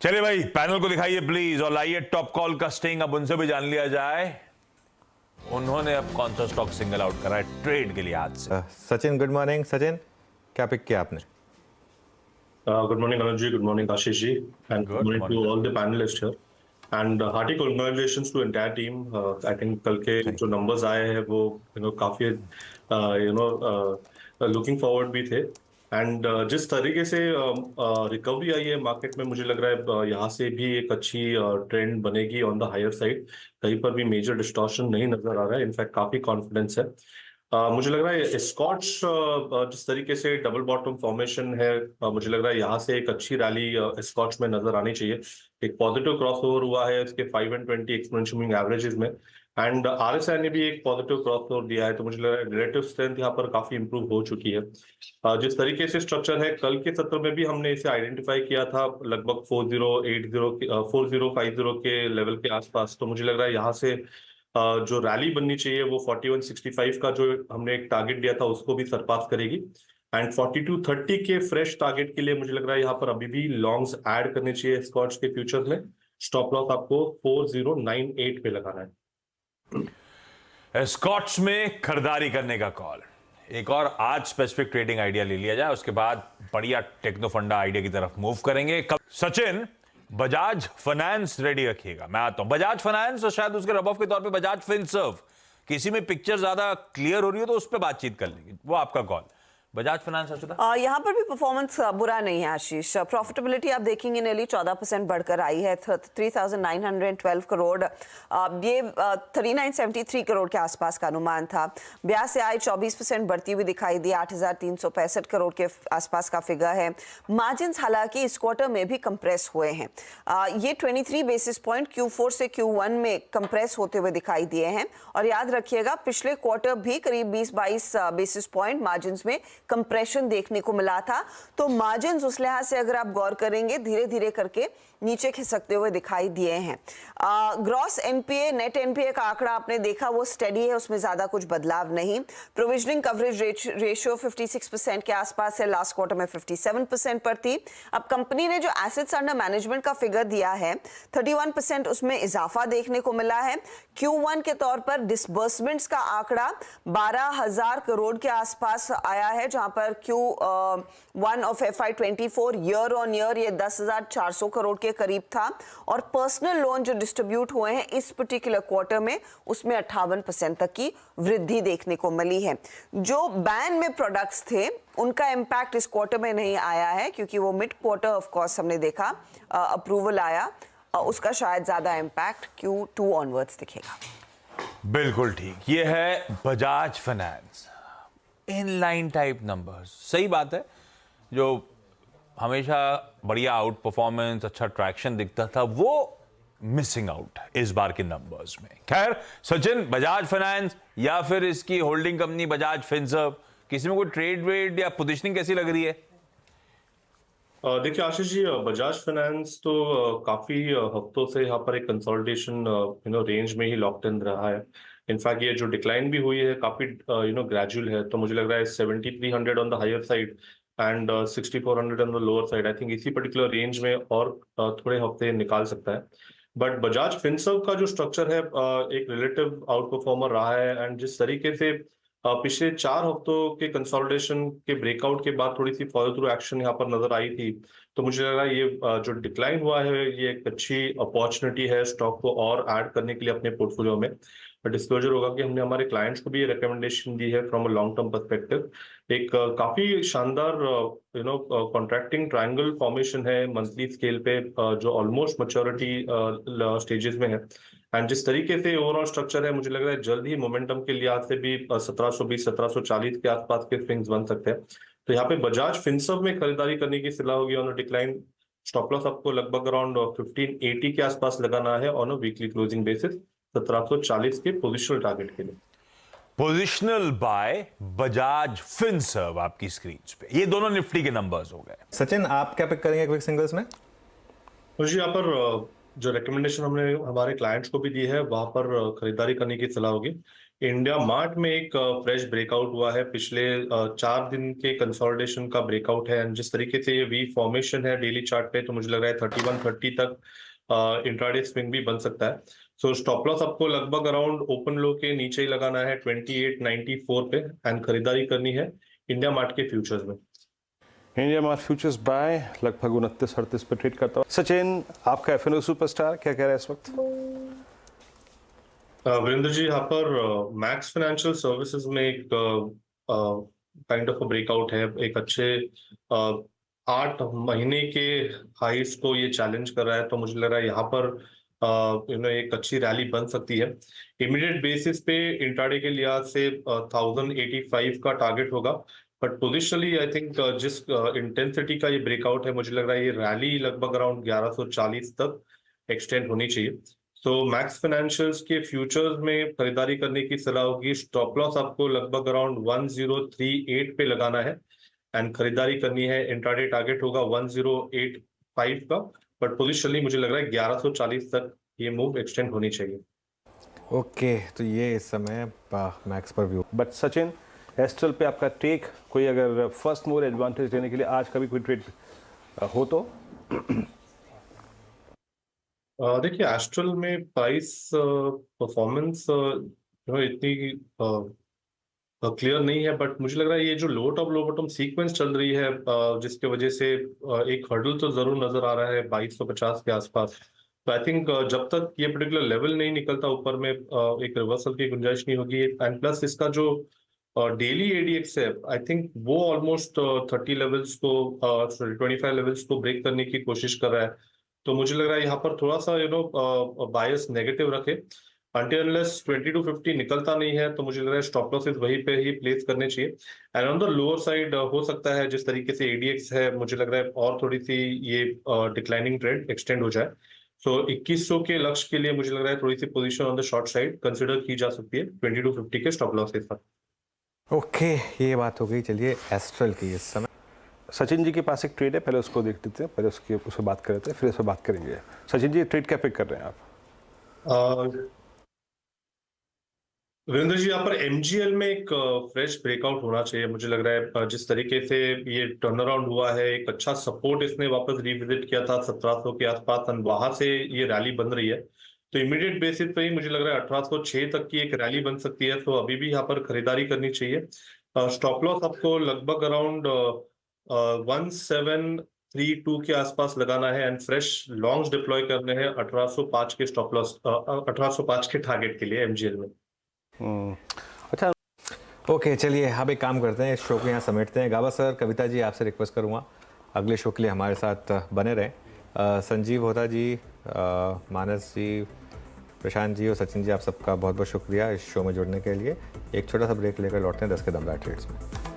चलिए भाई, पैनल को दिखाइए प्लीज और लाइए टॉप कॉल का स्टिंग। अब उनसे भी जान लिया जाए उन्होंने अब कौन सा स्टॉक सिंगल आउट करा है ट्रेड के लिए आज से। Sachin, good morning. सचिन, क्या पिक किया आपने? Good morning, Anuj ji. Good morning, Ashish ji. And good morning to all the panelists here. And hearty congratulations to entire team. I think कल के जो numbers आए हैं वो काफी looking forward भी थे. एंड जिस तरीके से रिकवरी आई है मार्केट में, मुझे लग रहा है यहाँ से भी एक अच्छी ट्रेंड बनेगी ऑन द हायर साइड. कहीं पर भी मेजर डिस्टॉर्शन नहीं नजर आ रहा है. इनफैक्ट काफी कॉन्फिडेंस है. मुझे लग रहा है स्कॉच जिस तरीके से डबल बॉटम फॉर्मेशन है, मुझे लग रहा है यहाँ से एक अच्छी रैली स्कॉच में नजर आनी चाहिए. एक पॉजिटिव क्रॉसओवर हुआ है इसके 5 and 20 एक्सपोनेंशियल मूविंग एवरेजेस में. एंड आरएसआई ने भी एक पॉजिटिव क्रॉसओवर दिया है, तो मुझे लग रहा है रिलेटिव स्ट्रेंथ यहाँ पर काफी इंप्रूव हो चुकी है. जिस तरीके से स्ट्रक्चर है, कल के सत्र में भी हमने इसे आइडेंटिफाई किया था लगभग 4050 के लेवल के आसपास. तो मुझे लग रहा है यहाँ से जो रैली बननी चाहिए वो 4165 का जो हमने एक टारगेट दिया था उसको भी सरपास करेगी. एंड 4230 के फ्रेश टारगेट के लिए मुझे लग रहा है यहाँ पर अभी भी लॉन्ग्स ऐड करने चाहिए स्कॉच के फ्यूचर में. स्टॉप लॉस आपको 4098 पे लगाना है. स्कॉट्स में खरीदारी करने का कॉल. एक और आज स्पेसिफिक ट्रेडिंग आइडिया ले लिया जाए, उसके बाद बढ़िया टेक्नो फंडा आइडिया की तरफ मूव करेंगे. सचिन, बजाज फाइनेंस रेडी रखिएगा. मैं आता हूं. बजाज फाइनेंस और शायद उसके रब ऑफ के तौर पे बजाज फिनसर्व. किसी में पिक्चर ज्यादा क्लियर हो रही हो तो उस पर बातचीत कर लेंगे, वो आपका कॉल. बजाज फाइनेंस यहाँ पर भी परफॉर्मेंस बुरा नहीं है आशीष. प्रॉफिटेबिलिटी आप देखेंगे नेली 14% बढ़कर आई है, 3912 करोड़. ये 3973 करोड़ के आसपास का अनुमान था. ब्याज से आय 24% बढ़ती हुई दिखाई दी, 8365 करोड़ के आसपास का फिगर है. मार्जिन हालांकि इस क्वार्टर में भी कंप्रेस हुए हैं. ये 23 बेसिस पॉइंट Q4 से Q1 में कंप्रेस होते हुए दिखाई दिए हैं. और याद रखिएगा पिछले क्वार्टर भी करीब 20-22 बेसिस पॉइंट मार्जिन में कंप्रेशन देखने को मिला था. तो मार्जिन्स उस लिहाज से अगर आप गौर करेंगे धीरे धीरे करके नीचे खिसकते हुए दिखाई दिए हैं. ग्रॉस एनपीए नेट एनपीए का आंकड़ा आपने देखा वो स्टेडी है, उसमें ज्यादा कुछ बदलाव नहीं. प्रोविजनिंग कवरेज रेशियो 56% के आसपास है, लास्ट क्वार्टर में 57% पर थी. अब कंपनी ने जो एसेट्स अंडर मैनेजमेंट का फिगर दिया है 31% उसमें इजाफा देखने को मिला है. Q1 के तौर पर डिसबर्समेंट्स का आंकड़ा 12,000 करोड़ के आसपास आया है, जहां पर Q1 of FY24 year on year ये 10,400 करोड़ के करीब था. और पर्सनल लोन जो डिस्ट्रीब्यूट हुए हैं इस पर्टिकुलर क्वार्टर में उसमें 58% तक की वृद्धि देखने को मिली है. जो बैन में प्रोडक्ट्स थे उनका इंपैक्ट इस क्वार्टर में नहीं आया है, क्योंकि वो मिड क्वार्टर ऑफ कोर्स हमने देखा अप्रूवल आया, उसका शायद ज्यादा इंपैक्ट Q2 ऑनवर्ड्स दिखेगा. बिल्कुल ठीक. ये है Bajaj finance. Inline type numbers, सही बात है. जो हमेशा बढ़िया आउट परफॉर्मेंस, अच्छा ट्रैक्शन दिखता था, वो मिसिंग आउट है इस बार के नंबर्स में. खैर सचिन, बजाज फाइनेंस या फिर इसकी होल्डिंग कंपनी बजाज फिनसर्व, किसी में कोई ट्रेड वेड या पोजीशनिंग कैसी लग रही है? देखिए आशीष जी, बजाज फाइनेंस तो काफी हफ्तों से यहाँ पर एक कंसोलिडेशन रेंज में ही लॉक्ड इन रहा है. इनफैक्ट ये जो डिक्लाइन भी हुई है काफी ग्रेजुअल है. तो मुझे लग रहा है 7300 on the higher side and 6400 on the lower side. I think इसी पर्टिकुलर रेंज में और थोड़े हफ्ते निकाल सकता है. बट बजाज फिनसर्व का जो स्ट्रक्चर है एक रिलेटिव आउट परफॉर्मर रहा है. एंड जिस तरीके से पिछले 4 हफ्तों के कंसोलिडेशन के ब्रेकआउट के बाद थोड़ी सी फॉलो थ्रू एक्शन यहाँ पर नजर आई थी. तो मुझे लग रहा है ये जो डिक्लाइन हुआ है ये एक अच्छी अपॉर्चुनिटी है स्टॉक को और ऐड करने के लिए अपने पोर्टफोलियो में. डिस्क्लोजर होगा कि हमने हमारे क्लाइंट्स को भी ये रिकमेंडेशन दी है from a long term perspective. एक काफी शानदार कॉन्ट्रैक्टिंग ट्रायंगल फॉर्मेशन है मंथली स्केल पे जो ऑलमोस्ट मैच्योरिटी स्टेजेस में है. एंड जिस तरीके से ओवरऑल स्ट्रक्चर है, मुझे लग रहा है जल्द ही मोमेंटम के लिहाज से भी 1720 1740 के आसपास के स्विंग्स बन सकते हैं. तो यहाँ पे बजाज फिनसर्व में खरीदारी करने की सलाह होगी ऑन डिक्लाइन. स्टॉप लॉस आपको लगभग अराउंड 1580 के आसपास लगाना है on a weekly closing basis, 1740 के पोजिशनल टारगेट के लिए. पोजिशनल बाय बजाज फिनसर्व आपकी स्क्रीन पे. ये दोनों निफ्टी के नंबर्स हो गए. सचिन, आप क्या पिक करेंगे क्विक सिंगल्स में? मुझे यहाँ पर जो रिकमेंडेशन हमने हमारे क्लाइंट्स को भी दी है वहां पर खरीदारी करने की सलाह होगी। इंडिया मार्ट में एक फ्रेश ब्रेकआउट हुआ है, पिछले 4 दिन के कंसोलिडेशन का ब्रेकआउट है। एंड जिस तरीके से ये वी फॉर्मेशन है डेली चार्ट पे, तो मुझे लग रहा है 3130 तक इंट्राडे स्विंग भी बन सकता है। सो स्टॉप लॉस आपको लगभग अराउंड ओपन लो के नीचे ही लगाना है 2894 पे, एंड खरीदारी करनी है इंडिया मार्ट के फ्यूचर्स में। इंडिया मार्ट फ्यूचर्स बाय लगभग 29-38 पे ट्रेड करता हूँ। सचिन, आपका एफएनओ सुपरस्टार क्या कह रहा है इस वक्त? वीरेंद्र जी, यहाँ पर मैक्स फाइनेंशियल सर्विसेज में एक काइंड ऑफ ब्रेकआउट है। एक अच्छे 8 महीने के हाइस को ये चैलेंज कर रहा है, तो मुझे लग रहा है यहाँ पर एक अच्छी रैली बन सकती है। इमीडिएट बेसिस पे इंट्राडे के लिहाज से 1085 का टारगेट होगा, बट पोजिशनली आई थिंक जिस इंटेंसिटी का ये ब्रेकआउट है, मुझे लग रहा है ये रैली लगभग अराउंड 1140 तक एक्सटेंड होनी चाहिए। तो मैक्स फाइनेंशियल्स के फ्यूचर्स में खरीदारी करने की सलाह होगी। स्टॉप लॉस आपको लगभग अराउंड 1038 पे लगाना है, एंड खरीदारी करनी है। इंट्राडे टारगेट होगा 1085 का, बट पोजिशनली मुझे लग रहा है 1140 तक ये मूव एक्सटेंड होनी चाहिए। ओके, तो ये इस समय मैक्स पर व्यू। बट सचिन, एस्ट्रल पे आपका टेक, कोई अगर फर्स्ट मूव एडवांटेज लेने के लिए आज का भी कोई ट्रेड हो तो? देखिए, एस्ट्रल में प्राइस परफॉर्मेंस इतनी क्लियर नहीं है, बट मुझे लग रहा है ये जो लो टॉप लो बॉटम सीक्वेंस चल रही है, जिसके वजह से एक हर्डल तो जरूर नजर आ रहा है 2250 के आसपास। तो आई थिंक जब तक ये पर्टिकुलर लेवल नहीं निकलता ऊपर में, एक रिवर्सल की गुंजाइश नहीं होगी। एंड प्लस इसका जो डेली एडीएक्स है, आई थिंक वो ऑलमोस्ट 30 लेवल्स को 25 लेवल्स को ब्रेक करने की कोशिश कर रहा है। तो मुझे लग रहा है यहाँ पर थोड़ा सा बायस नेगेटिव रखे। Until unless 2250 निकलता नहीं है, तो मुझे लग रहा है स्टॉप लॉसेस वहीं पे ही प्लेस करने चाहिए। And on the lower side हो सकता है जिस तरीके से एडीएक्स है, मुझे लग रहा है और थोड़ी सी ये डिक्लाइनिंग ट्रेंड एक्सटेंड हो जाए। सो 2100 के लक्ष्य के लिए मुझे लग रहा है थोड़ी सी position on the short side consider की जा सकती है 2250 के स्टॉप लॉस के साथ। ओके, ये बात हो गई। चलिए एस्ट्रल की इस समय। सचिन जी के पास एक ट्रेड है, पहले उसको देख लेते हैं, पहले उस पर बात कर लेते हैं, फिर इस पर बात करेंगे। सचिन जी, ट्रेड क्या पिक कर रहे हैं आप? वीरेंद्र जी, यहाँ पर एमजीएल में एक फ्रेश ब्रेकआउट होना चाहिए। मुझे लग रहा है जिस तरीके से ये टर्न अराउंड हुआ है, एक अच्छा सपोर्ट इसने वापस रिविजिट किया था 1700 के आसपास, और वहां से ये रैली बन रही है। तो इमीडिएट बेसिस पे ही मुझे लग रहा है 1806 तक की एक रैली बन सकती है। तो अभी भी यहाँ पर खरीदारी करनी चाहिए। स्टॉप लॉस आपको लगभग अराउंड 1732 के आसपास लगाना है, एंड फ्रेश लॉन्ग्स डिप्लॉय करने हैं 1805 के स्टॉप लॉस 1805 के टारगेट के लिए एमजीएल में। अच्छा, ओके, चलिए अब एक काम करते हैं, इस शो को यहाँ समेटते हैं। गाबा सर, कविता जी, आपसे रिक्वेस्ट करूँगा अगले शो के लिए हमारे साथ बने रहें। संजीव होता जी, मानस जी, प्रशांत जी और सचिन जी, आप सबका बहुत बहुत शुक्रिया इस शो में जुड़ने के लिए। एक छोटा सा ब्रेक लेकर लौटते हैं 10 के दम ट्रेड्स में।